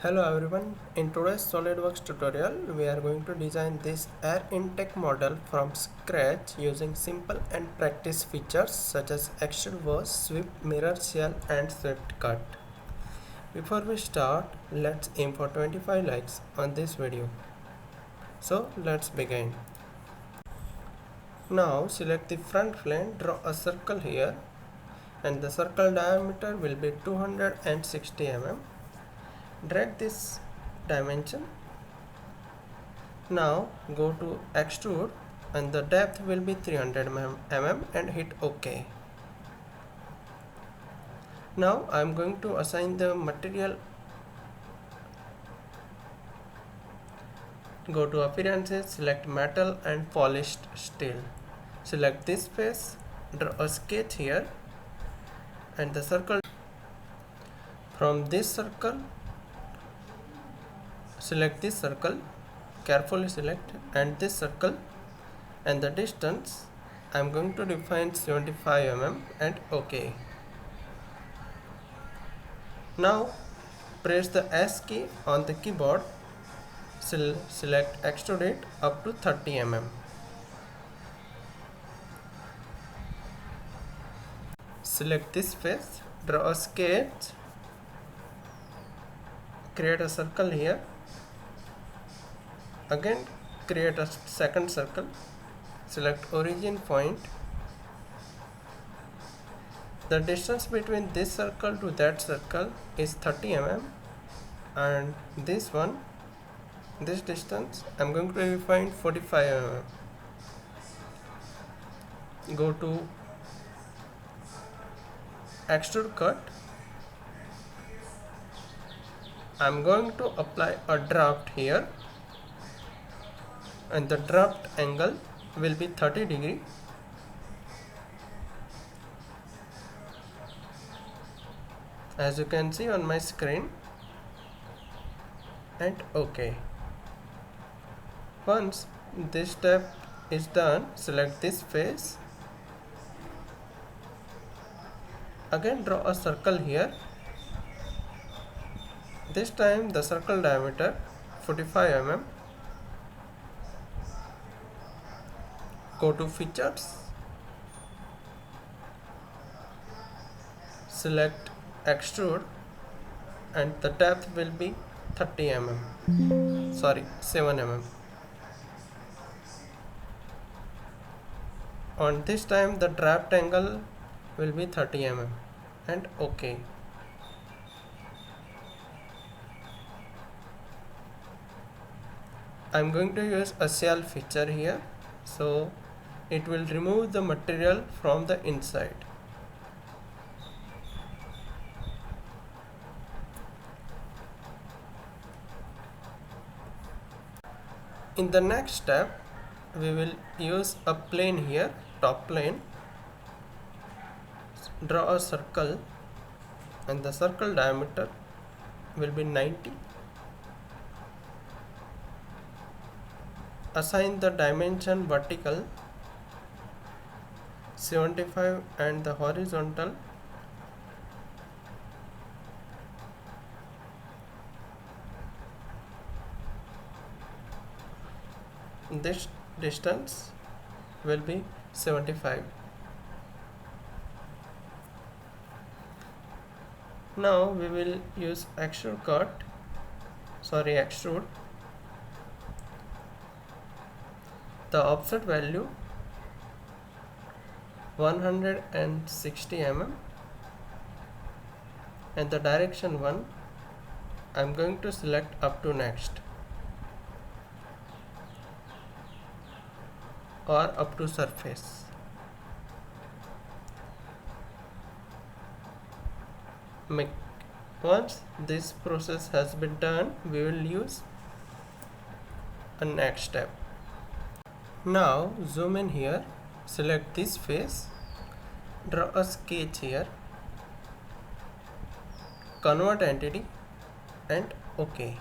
Hello everyone, in today's SOLIDWORKS tutorial we are going to design this air intake model from scratch using simple and practice features such as Extruded Boss, sweep, mirror shell and swept cut. Before we start, let's aim for 25 likes on this video. So let's begin. Now select the front plane, draw a circle here and the circle diameter will be 260 mm. Drag this dimension. Now go to extrude and the depth will be 300 mm and hit OK. Now I am going to assign the material. Go to appearances, select metal and polished steel. Select this face, draw a sketch here and the circle. From this circle, select this circle, carefully select, and this circle, and the distance I am going to define 75 mm and OK. Now press the S key on the keyboard, select extrude it up to 30 mm. Select this face, draw a sketch, create a circle here. Again create a second circle, select origin point. The distance between this circle to that circle is 30 mm and this distance I am going to define 45 mm. Go to extrude cut. I am going to apply a draft here and the draft angle will be 30 degree. As you can see on my screen, and OK. Once this step is done, select this face. Again draw a circle here. This time the circle diameter 45 mm. Go to features, select extrude and the depth will be 30 mm, sorry 7 mm. On this time the draft angle will be 30 mm and OK. I am going to use a shell feature here, so it will remove the material from the inside. In the next step, we will use a plane here, top plane. Draw a circle and the circle diameter will be 90. Assign the dimension vertical 75 and the horizontal this distance will be 75. Now we will use extrude. The offset value 160 mm and the direction 1 I am going to select up to next or up to surface. Once this process has been done, we will use a next step. Now zoom in here, select this face, draw a sketch here, convert entity and OK.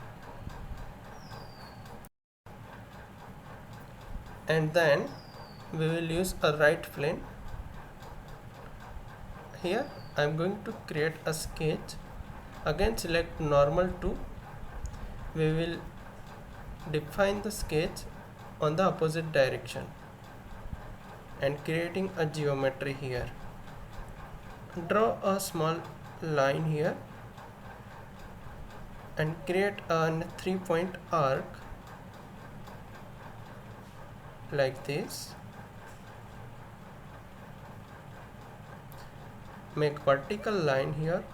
And then we will use a right plane. Here I am going to create a sketch. Again select normal to we will define the sketch on the opposite direction and creating a geometry here. Draw a small line here and create a 3-point arc like this. Make vertical line here.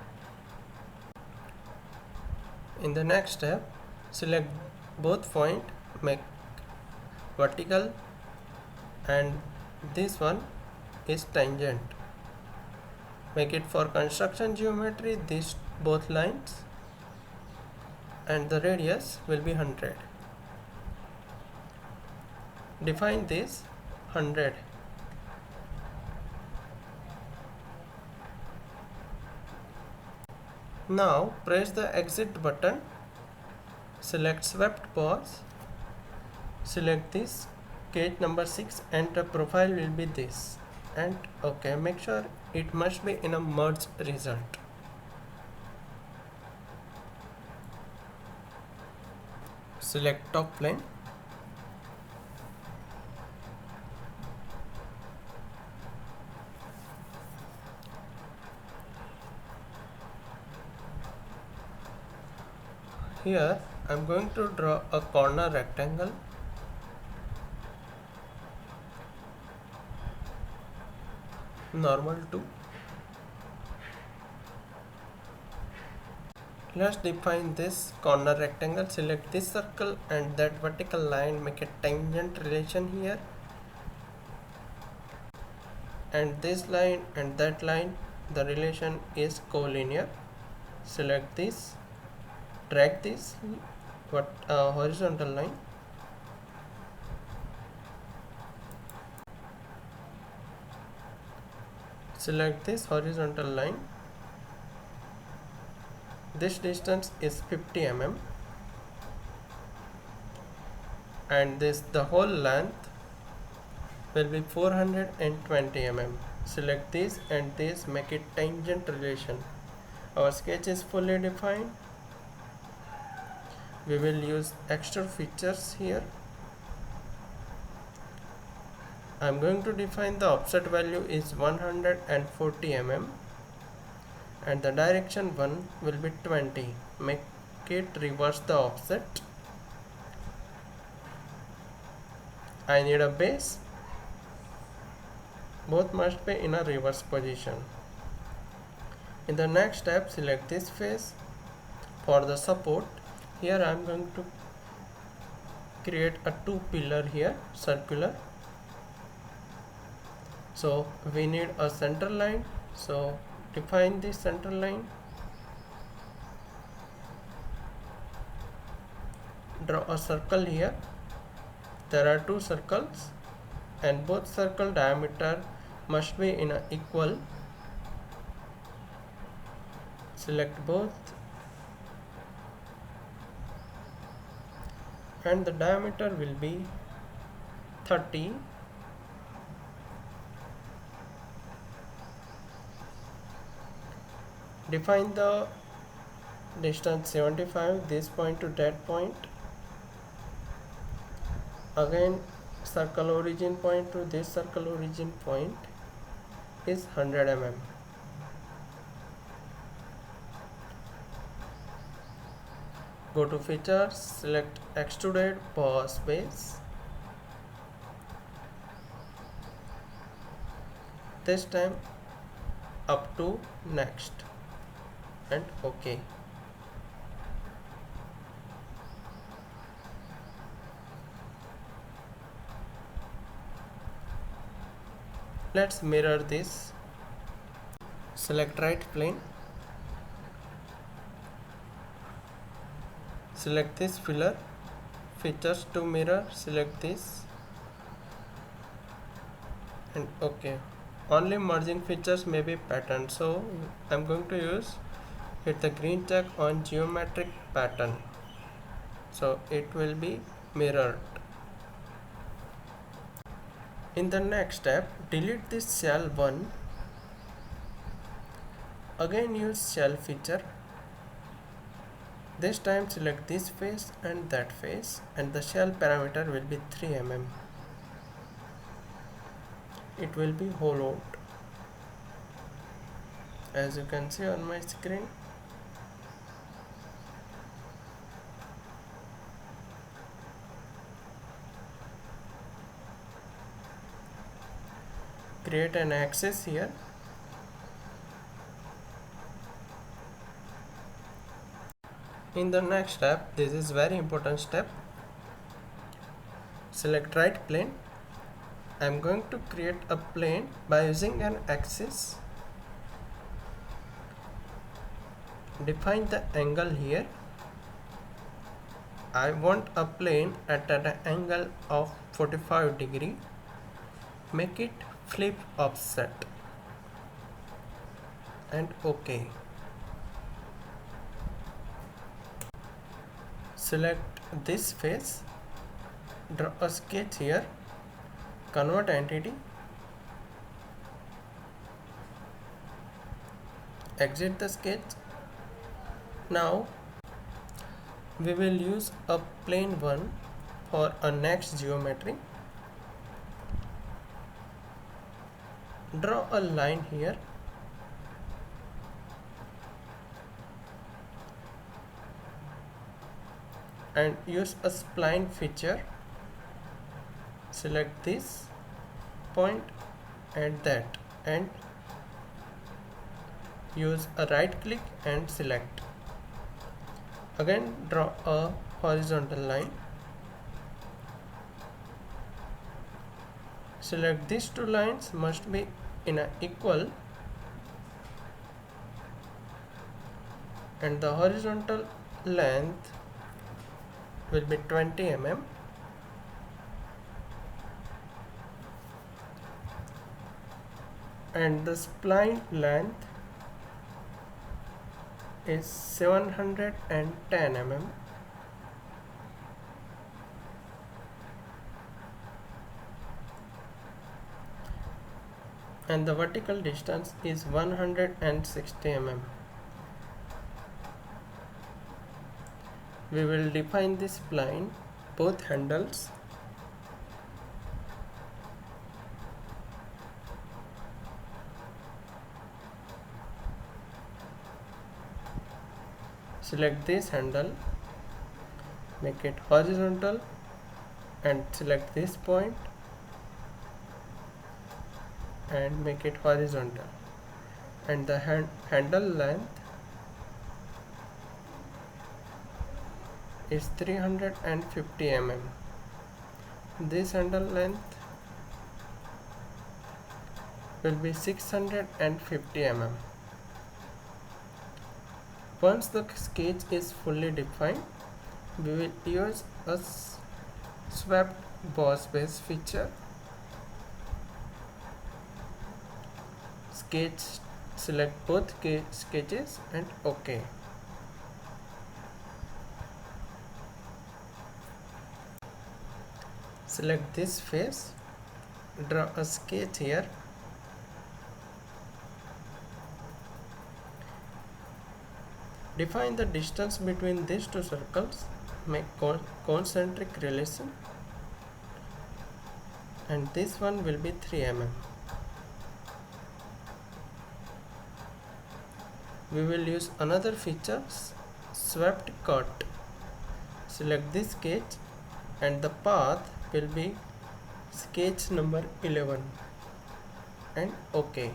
In the next step, select both point, make vertical, and this one is tangent. Make it for construction geometry, these both lines, and the radius will be 100. Define this 100. Now press the exit button, select Swept Boss, select this sketch number 6 and the profile will be this, and OK, make sure it must be in a merge result. Select top plane. Here I am going to draw a corner rectangle. Normal to. Let's define this corner rectangle. Select this circle and that vertical line, make a tangent relation here, and this line and that line, the relation is collinear. Select this, drag this horizontal line, select this horizontal line. This distance is 50 mm and the whole length will be 420 mm. Select this and this, make it tangent relation. Our sketch is fully defined. We will use extra features here. I am going to define the offset value is 140 mm and the direction 1 will be 20. Make it reverse the offset. I need a base. Both must be in a reverse position. In the next step, select this face. For the support, here I am going to create a 2 pillar here, circular. So we need a center line. So define the center line. Draw a circle here. There are 2 circles and both circle diameter must be in a equal. Select both and the diameter will be 30. Define the distance 75, this point to that point. Again, circle origin point to this circle origin point is 100 mm. Go to features, select Extruded Boss base. This time up to next and OK. Let's mirror this. Select right plane. Select this filler, features to mirror, select this and OK. Only merging features may be patterned, so I'm going to hit the green check on geometric pattern, so it will be mirrored. In the next step, delete this shell 1. Again use shell feature. This time select this face and that face, and the shell parameter will be 3 mm. It will be hollowed, as you can see on my screen. Create an axis here. In the next step, this is very important step. Select right plane. I am going to create a plane by using an axis. Define the angle here. I want a plane at an angle of 45 degree. Make it flip offset and OK. Select this face. Draw a sketch here. Convert entity. Exit the sketch. Now we will use a plane 1 for a next geometry. Draw a line here. And use a spline feature. Select this point and that, and use a right click and select. Again draw a horizontal line. Select these two lines must be in an equal, and the horizontal length will be 20 mm. And the spline length is 710 mm. And the vertical distance is 160 mm. We will define this spline, both handles. Select this handle, make it horizontal, and select this point and make it horizontal, and the handle length is 350 mm. This handle length will be 650 mm. Once the sketch is fully defined, we will use a swept boss base feature. Sketch, select both sketches and OK. Select this face, draw a sketch here. Define the distance between these two circles, make concentric relation, and this one will be 3 mm. We will use another feature, swept cut. Select this sketch and the path will be sketch number 11 and OK.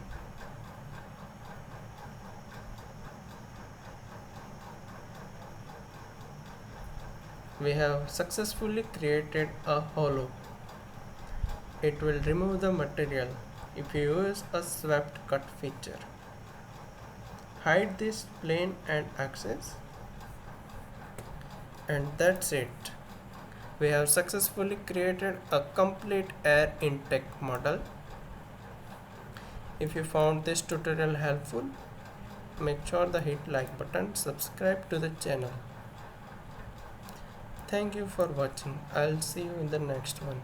We have successfully created a hollow. It will remove the material if you use a swept cut feature. Hide this plane and axis, and that's it. We have successfully created a complete air intake model. If you found this tutorial helpful, make sure to hit like button, subscribe to the channel. Thank you for watching. I'll see you in the next one.